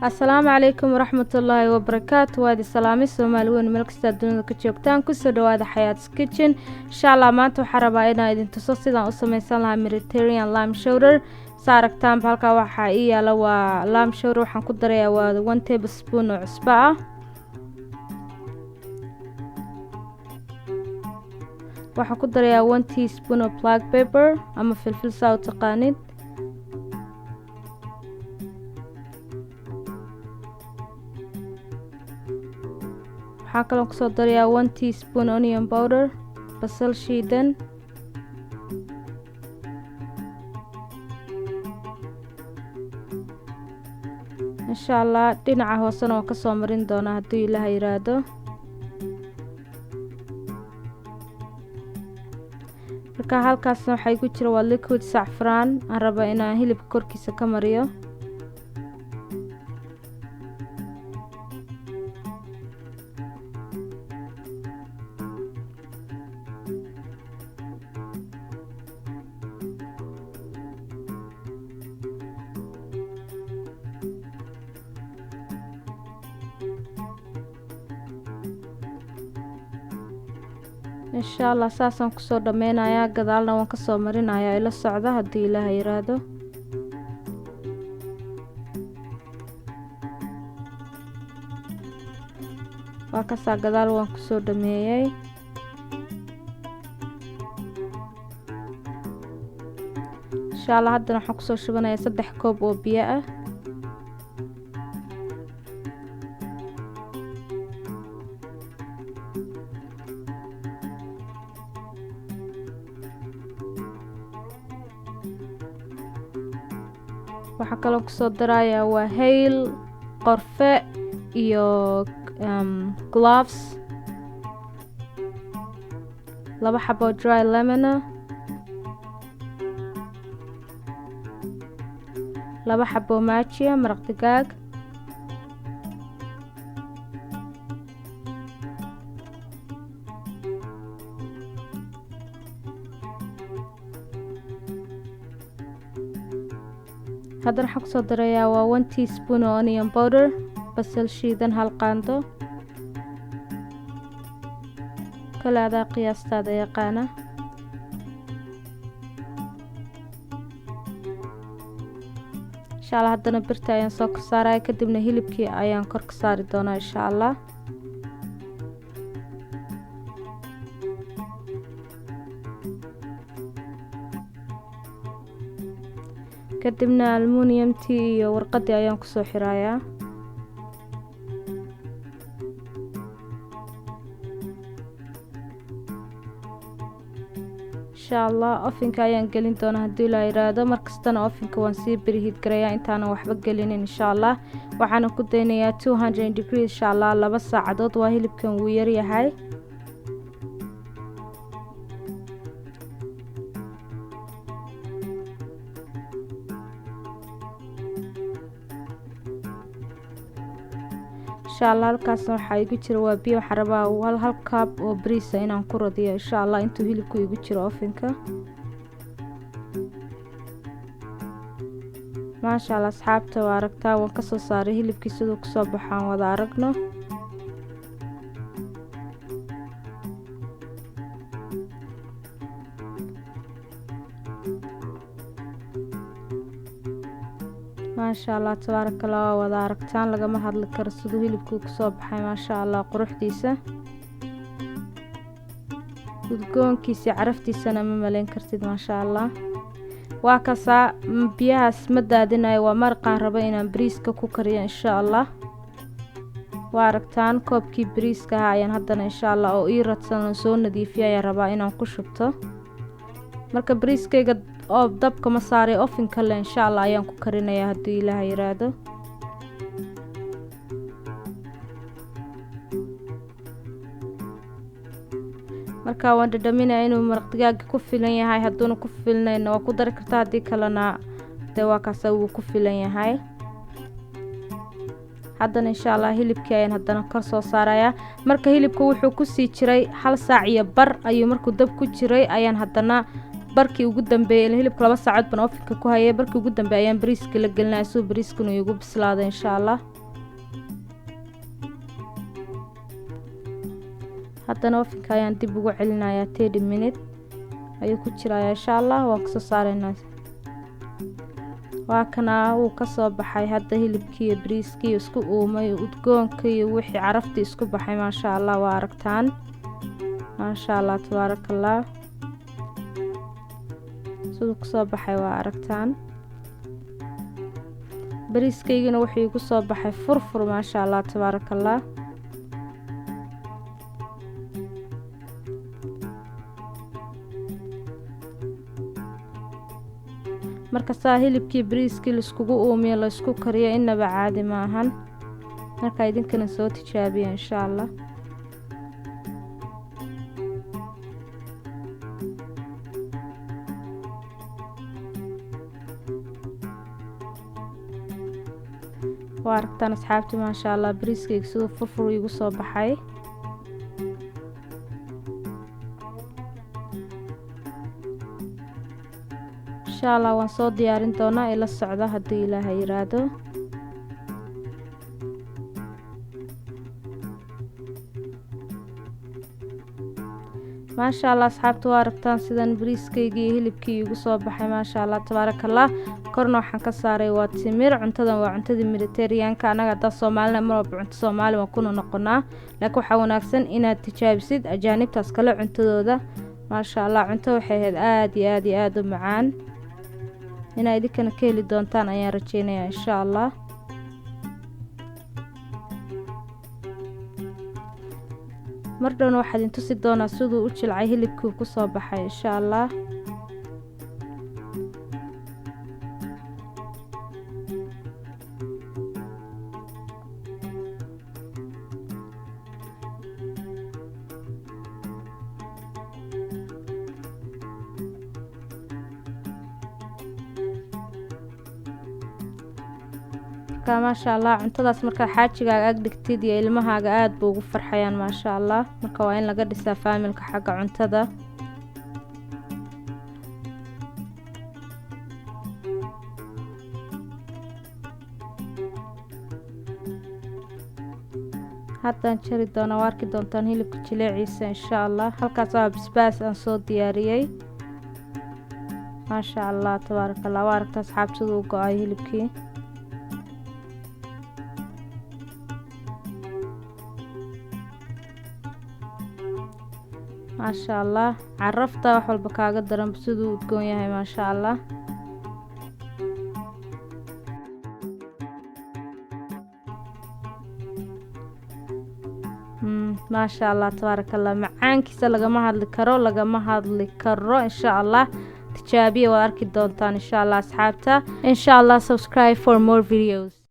Assalaamu calaykum waraxmatullaahi wabarakaatu. Waa idin salaamay Soomaali weyn meel kasta dunida ka joogtaan. Ku soo dhawaada Xayaat's Kitchen. Insha Allah maanta waxaan rabaa inaan idin tuso sidaan u samaysan lahaa Mediterranean lamb chowder. Saa aragtaan halkaa waxaa ii yaala waa lamb chowder. Waxaan ku darayaa waa 1 tablespoon oo cusbo ah. Waxaan ku darayaa 1 teaspoon oo black pepper ama filfil saa u taqaanid. waxaan kaloo ku soo darayaa 1 teaspoon onion powder, basal shiidan, insha Allah dhinaca hoosena waan ka soo marin doonaa haddii Ilaahay yiraahdo. marka halkaasna waxay ku jira waa liquid saffron. aan rabaa inaan hilibka korkiisa ka mariyo. insha Allah saasaan ku soo dhameynayaa, gadaalna waan ka soo marinayaa ila socda haddii Ilaahay yiraahdo. waa ka saa gadaal waan ku soo dhameeyay. insha Allah haddana waxaan ku soo shubanayaa 3 koob oo biyo ah. waxaa kaloo ku soo darayaa waa hayl, qorfe iyo gloves, 2 xabo dry lemon, 2 xabo maajiya maraq digaag, haddana waxaan ku soo darayaa waa 1 teaspoon oo onion powder, basal shiidan 1 qaando, kala adaa qiyaastaada yaqaana. insha Allah haddana birta ayaan soo kor saaraya, kadibna hilibkii ayaan kor ka saari doonaa insha Allah. kadibna aluminiumtii iyo warqadii ayaan ku soo xirayaa. insha Allah ovenka ayaan gelin doonaa haddii la yiraahdo. markastana ovenka waan sii preheat garayaa intaana waxba gelinin insha Allah. waxaana ku daynayaa 200 degrees insha Allah 2 saacadood. waa hilibkan wuu yar yahay. insha Allah halkaasna waxaa igu jira waa biyo. waxaan rabaa hal cup oo bariis inaan ku radiyo insha Allah intuu hilibku igu jiro ovenka. maasha Allah asxaabta, waa aragtaa waan ka soo saaray hilibkii siduu ku soo baxaan wada aragno. maasha Allah tabaaraka Allah, wada aragtaan lagama hadli karo siduu hilibku ku soo baxay. maasha Allah quruxdiisa, udgoonkiisa, caraftiisana ma maleyn kartid. maasha Allah waa kasaa biyahaas ma daadinayo, waa maraqaan raba inaan bariiska ku kariyo insha Allah. waa aragtaan koobkii bariiska ahaa ayaan haddana insha Allah oo ii radsan oo soo nadiifiyay ayaan rabaa inaan ku shubto. marka bariiskayga oo dabka ma saaray, ovenka le insha Allah ayaan ku karinayaa haddii Ilaahay yiraahdo. marka waan dhadhaminayaa inuu maraq digaaga ku filan yahay. hadduuna ku filnayna waa ku dari kartaa, haddii kalena dee waa kaasa wuu ku filan yahay. haddana insha Allah hilibkii ayaan haddana kor soo saarayaa. marka hilibka wuxuu ku sii jiray 1 saac iyo bar ayuu markuu dab ku jiray ayaan haddana barkii ugu dambeeyay hilibka 2 saacadood baan ovenka ku hayay. barkii ugu dambeeyay ayaan bariiska la gelinayaa soo bariiskuna igu bislaado insha Allah. haddana ovenka ayaan dib ugu celinayaa 30 minutes ayuu ku jiraa insha Allah. waan ka soo saareynaa. waa kana uu ka soo baxay hadda hilibkii iyo bariiskii isku uumay udgoonkii iyo wixii caraftii isku baxay ma sha Allah. waa aragtaan ma sha Allah tabarakallah sidoo ku soo baxay. waa aragtaan bariiskaygina wuxuu igu soo baxay furfur ma sha Allah tabarakallah. marka saa hilibkii bariiskii la iskugu uumiyo la isku kariyo inaba caadi ma ahan. marka idinkana soo tijaabiya insha Allah. waa aragtaan asxaabtii ma sha Allah bariiskayga sidoo furfur igu soo baxay. insha Allah waan soo diyaarin doonaa ila socda haddii Ilaahay yiraahdo. ما شاء الله asxaabta waa aragtaan sidan bariiskaygii hilibkii igu soo baxay ma sha Allah tabarakallah. korna waxaan ka saaray waa timir. cuntadan waa cuntadii Mediterranean-ka. anaga dad Soomaaliya mar walba cunto Soomaali waan ku noqonaa laakiin waxa wanaagsan inaad tijaabisid ajaanibtaas kale cuntadooda. ma sha Allah cunto waxay ahayd aad iyo aad u macaan. inaad idinkana ka heli doontaan ayaan rajeynayaa insha Allah. mardhown waxaad intusi doonaa siduu u jilcay hilibkii ku soo baxay insha Allah. ما شاء الله cuntadaas marka xaajigaaga ag dhigtid iyo ilmahaaga aad buu ugu farxayaan ma sha Allah. marka waa in laga dhisaa familka xagga cuntada. haddaan jari doona waa arki doontaan hilibka jileeciisa insha Allah. halkaas waa basbaas aan soo diyaariyay ma sha Allah tabarakallah. waa aragtaa asxaabtadu u go'ay hilibkii. ما شاء الله عرفت wax walba kaaga daran sidoo udgoon yahay ma sha Allah. ما شاء الله tabarakallah macaankiisa lagama hadli karo insha Allah. tijaabiya waa arki doontaan insha Allah asxaabta. insha Allah subscribe for more videos.